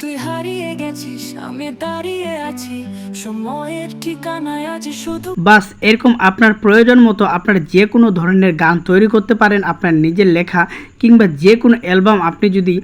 তুই হারিয়ে গেছিস, আমি দাঁড়িয়ে আছি সময়ের ঠিকানায় আজ শুধু। বাস এরকম আপনার প্রয়োজন মতো আপনার যে কোনো ধরনের গান তৈরি করতে পারেন। আপনার নিজের লেখা কিংবা যে কোনো অ্যালবাম আপনি যদি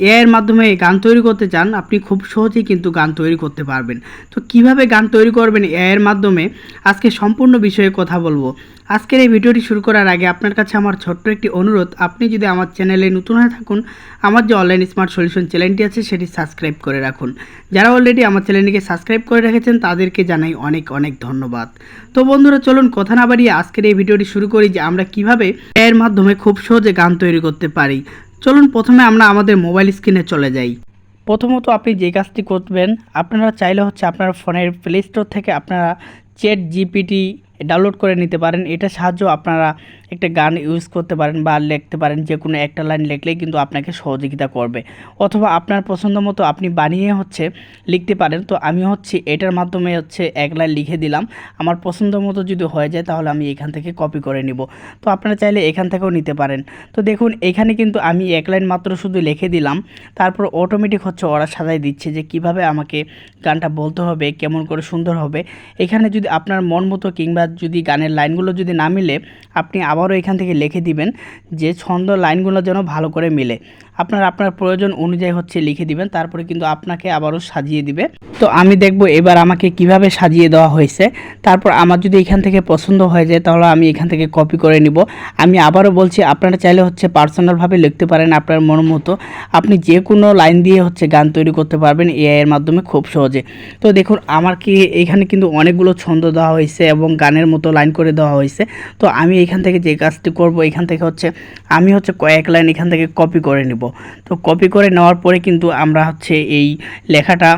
এআইয়ের মাধ্যমে গান তৈরি করতে চান, আপনি খুব সহজেই কিন্তু গান তৈরি করতে পারবেন। তো কিভাবে গান তৈরি করবেন এআইয়ের মাধ্যমে, আজকে সম্পূর্ণ বিষয়ে কথা বলবো। আজকের এই ভিডিওটি শুরু করার আগে আপনার কাছে আমার ছোট্ট একটি অনুরোধ, আপনি যদি আমার চ্যানেলে নতুন হয়ে থাকুন, আমার যে অনলাইন স্মার্ট সলিউশন চ্যানেলটি আছে সেটি সাবস্ক্রাইব করে রাখুন। যারা অলরেডি আমার চ্যানেলটিকে সাবস্ক্রাইব করে রেখেছেন তাদেরকে জানাই অনেক অনেক ধন্যবাদ। তো বন্ধুরা, চলুন কথা না বাড়িয়ে আজকের এই ভিডিওটি শুরু করি যে আমরা কিভাবে এআইয়ের মাধ্যমে খুব সহজে গান তৈরি করতে পারি। চলুন প্রথমে আমরা আমাদের মোবাইল স্ক্রিনে চলে যাই। প্রথমত আপনি যে কাজটি করবেন, আপনারা চাইলে হচ্ছে আপনার ফোনের প্লে স্টোর থেকে আপনারা চ্যাট জিপিটি ডাউনলোড করে নিতে পারেন। এটার সাহায্যে আপনারা একটা গান ইউজ করতে পারেন বা লিখতে পারেন। যে কোনো একটা লাইন লিখলেই কিন্তু আপনাকে সহযোগিতা করবে, অথবা আপনার পছন্দ মতো আপনি বানিয়ে হচ্ছে লিখতে পারেন। তো আমি হচ্ছে এটার মাধ্যমে হচ্ছে এক লাইন লিখে দিলাম। আমার পছন্দ মতো যদি হয়ে যায় তাহলে আমি এখান থেকে কপি করে নিব। তো আপনারা চাইলে এখান থেকেও নিতে পারেন। তো দেখুন এখানে কিন্তু আমি এক লাইন মাত্র শুধু লিখে দিলাম, তারপর অটোমেটিক হচ্ছে ওরা সাজাই দিচ্ছে যে কিভাবে আমাকে গানটা বলতে হবে, কেমন করে সুন্দর হবে। এখানে যদি আপনার মন মতো কিংবা যদি গানের লাইনগুলো যদি না মিলে, আপনি আবারও এখান থেকে লিখে দিবেন যে ছন্দ লাইনগুলো যেন ভালো করে মিলে। আপনার প্রয়োজন অনুযায়ী হচ্ছে লিখে দিবেন, তারপরে কিন্তু আপনাকে আবারও সাজিয়ে দিবে। তো আমি দেখব এবার আমাকে কিভাবে সাজিয়ে দেওয়া হয়েছে। তারপর আমার যদি এখান থেকে পছন্দ হয়ে যায় তাহলে আমি এখান থেকে কপি করে নিব। আমি আবারও বলছি, আপনারা চাইলে হচ্ছে পার্সোনালভাবে লিখতে পারেন আপনার মন মতো। আপনি যে কোনো লাইন দিয়ে হচ্ছে গান তৈরি করতে পারবেন এআইয়ের মাধ্যমে খুব সহজে। তো দেখুন আমার কি এখানে কিন্তু অনেকগুলো ছন্দ দেওয়া হয়েছে এবং গানের মতো লাইন করে দেওয়া হয়েছে। তো আমি এখান থেকে যে কাজটি করব, এখান থেকে হচ্ছে আমি হচ্ছে কয়েক লাইন এখান থেকে কপি করে নিব। তো কপি করে নেওয়ার পরে কিন্তু আমরা হচ্ছে এই লেখাটা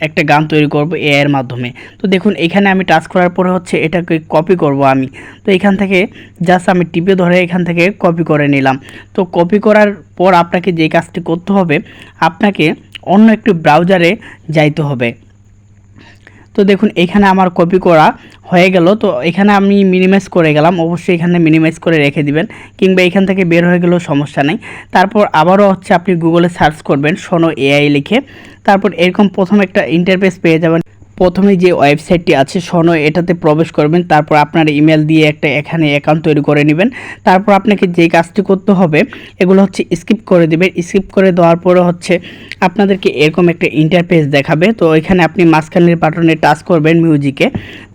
একটা গান তৈরি করব এআইয়ের মাধ্যমে। তো দেখুন এখানে আমি টাচ করার পরে হচ্ছে এটাকে কপি করব আমি। তো এখান থেকে জাস্ট আমি টিপে ধরে এখান থেকে কপি করে নিলাম। তো কপি করার পর আপনাকে যে কাজটি করতে হবে, আপনাকে অন্য একটি ব্রাউজারে যাইতে হবে। তো দেখুন এখানে আমার কপি করা হয়ে গেল। তো এখানে আমি মিনিমাইজ করে গেলাম, অবশ্যই এখানে মিনিমাইজ করে রেখে দিবেন, কিংবা এখান থেকে বের হয়ে গেলেও সমস্যা নেই। তারপর আবারও হচ্ছে আপনি গুগলে সার্চ করবেন শোনো এআই লিখে। তারপর এরকম প্রথম একটা ইন্টারফেস পেয়ে যাবেন। প্রথমে যে ওয়েবসাইটটি আছে শোনো, এটাতে প্রবেশ করবেন। তারপর আপনার ইমেল দিয়ে একটা এখানে অ্যাকাউন্ট তৈরি করে নেবেন। তারপর আপনাকে যে কাজটি করতে হবে, এগুলো হচ্ছে স্কিপ করে দেবেন। স্কিপ করে দেওয়ার পরে হচ্ছে আপনাদেরকে এরকম একটা ইন্টারফেস দেখাবে। তো এখানে আপনি মাঝখানের বাটনে টাচ করবেন মিউজিকে,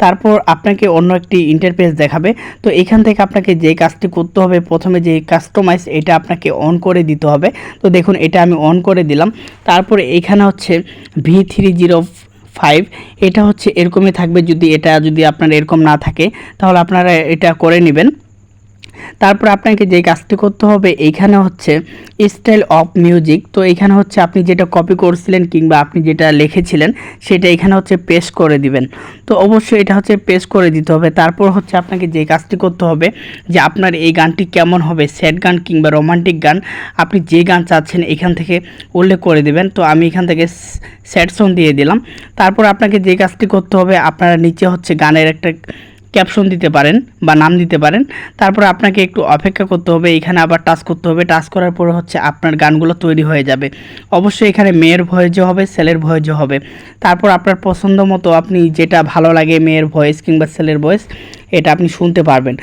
তারপর আপনাকে অন্য একটি ইন্টারফেস দেখাবে। তো এখান থেকে আপনাকে যে কাজটি করতে হবে, প্রথমে যে কাস্টমাইজ, এটা আপনাকে অন করে দিতে হবে। তো দেখুন এটা আমি অন করে দিলাম। তারপরে এখানে হচ্ছে V305 এটা হচ্ছে এরকমই থাকবে। যদি আপনার এরকম না থাকে তাহলে আপনারা এটা করে নেবেন। তারপর আপনাকে যে কাজটি করতে হবে, এইখানে হচ্ছে স্টাইল অফ মিউজিক। তো এখানে হচ্ছে আপনি যেটা কপি করছিলেন কিংবা আপনি যেটা লিখেছিলেন সেটা এখানে হচ্ছে পেস্ট করে দিবেন। তো অবশ্যই এটা হচ্ছে পেস্ট করে দিতে হবে। তারপর হচ্ছে আপনাকে যে কাজটি করতে হবে, যে আপনার এই গানটি কেমন হবে, স্যাড গান কিংবা রোমান্টিক গান, আপনি যে গান চাচ্ছেন এখান থেকে উল্লেখ করে দিবেন। তো আমি এখান থেকে স্যাড সং দিয়ে দিলাম। তারপর আপনাকে যে কাজটি করতে হবে, আপনারা নিচে হচ্ছে গানের একটা ক্যাপশন দিতে পারেন বা নাম দিতে পারেন। তারপর আপনাকে একটু অপেক্ষা করতে হবে, এখানে আবার টাচ করতে হবে। টাচ করার পরে হচ্ছে আপনার গানগুলো তৈরি হয়ে যাবে। অবশ্যই এখানে মেয়ের ভয়েসও হবে, ছেলের ভয়েসও হবে। তারপর আপনার পছন্দ মতো আপনি যেটা ভালো লাগে, মেয়ের ভয়েস কিংবা ছেলের ভয়েস, এটা আপনি শুনতে পারবেন।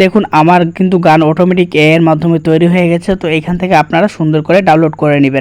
দেখুন আমার কিন্তু গান অটোমেটিক এআই এর মাধ্যমে তৈরি হয়ে গেছে। তো এখান থেকে আপনারা সুন্দর করে ডাউনলোড করে নেবেন।